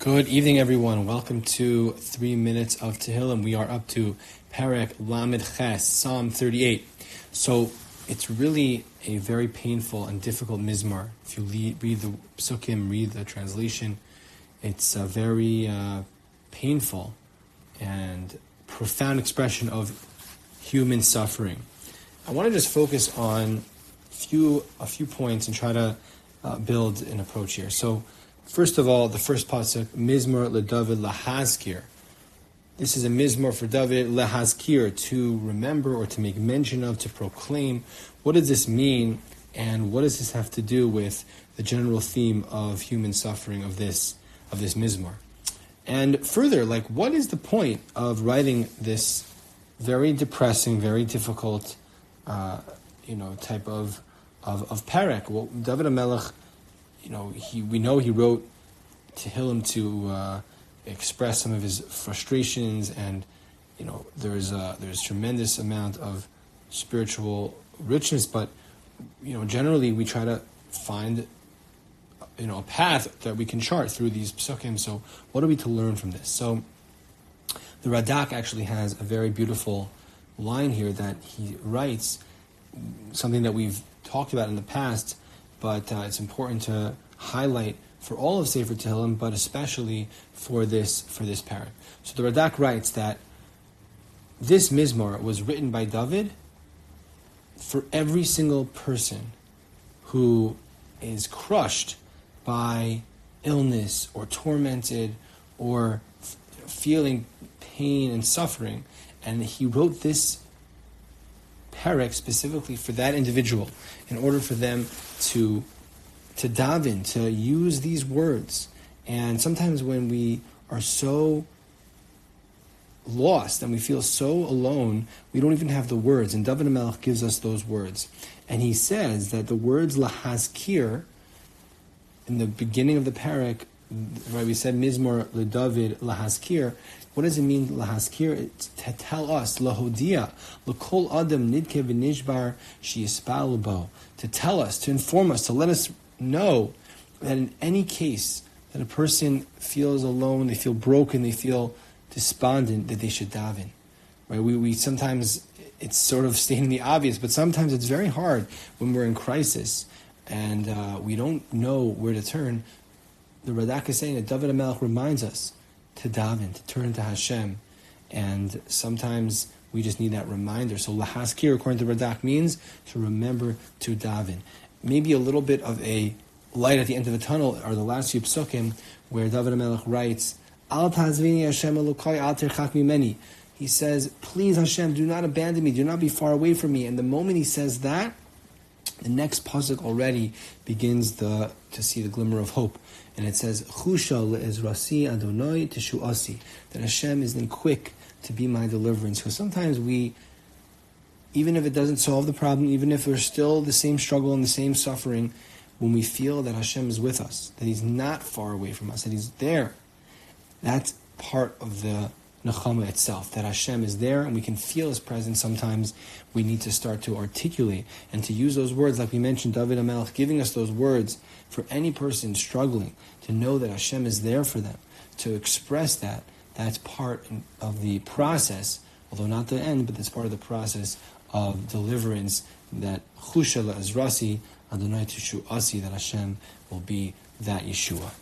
Good evening, everyone. Welcome to 3 Minutes of Tehillim. We are up to Perek Lamed Ches, Psalm 38. So it's really a very painful and difficult mizmar. If you read the psukim, read the translation, it's a very painful and profound expression of human suffering. I want to just focus on a few points and try to build an approach here. So, first of all, the first pasuk, Mizmor LeDavid Lahazkir. This is a mizmor for David, Lahazkir, to remember or to make mention of, to proclaim. What does this mean, and what does this have to do with the general theme of human suffering of this mizmor? And further, what is the point of writing this very depressing, very difficult, type of Perek? Well, David HaMelech, we know he wrote Tehillim to express some of his frustrations, and there's tremendous amount of spiritual richness. But generally we try to find a path that we can chart through these psukim. So what are we to learn from this? So the Radak actually has a very beautiful line here that he writes, something that we've talked about in the past, but it's important to highlight for all of Sefer Tehillim, but especially for this Perek. So the Radak writes that this mizmor was written by David for every single person who is crushed by illness or tormented or feeling pain and suffering, and he wrote this Perek specifically for that individual, in order for them to daven, to use these words. And sometimes when we are so lost and we feel so alone, we don't even have the words. And David HaMelech gives us those words. And he says that the words Lahazkir, in the beginning of the Perek, right, we said Mizmor LeDavid Lahazkir. What does it mean, Lahazkir? It's to tell us, Lahodia, L'kol Adam Nidke V'nishbar Sheyispal Bo, to tell us, to inform us, to let us know that in any case that a person feels alone, they feel broken, they feel despondent, that they should daven. Right? We sometimes, it's sort of stating the obvious, but sometimes it's very hard when we're in crisis and we don't know where to turn. The Radak is saying that David HaMelech reminds us to daven, to turn to Hashem, and sometimes we just need that reminder. So Lahazkir, according to Radak, means to remember to daven. Maybe a little bit of a light at the end of the tunnel are the last few psukim, where David HaMelech writes, Al tazvini Hashem Elokai al terchak mimeni. He says, please Hashem, do not abandon me, do not be far away from me. And the moment he says that, the next pasuk already begins to see the glimmer of hope. And it says, Chusha le'ezrasi Adonai teshuasi, that Hashem is then quick to be my deliverance. Because sometimes we, even if it doesn't solve the problem, even if we're still the same struggle and the same suffering, when we feel that Hashem is with us, that He's not far away from us, that He's there, that's part of the Nechama itself, that Hashem is there and we can feel His presence. Sometimes we need to start to articulate and to use those words, like we mentioned, David HaMelech giving us those words for any person struggling, to know that Hashem is there for them, to express that. That's part of the process, although not the end, but that's part of the process of deliverance, that Chusha le'ezrasi Adonai teshuasi, that Hashem will be that Yeshua.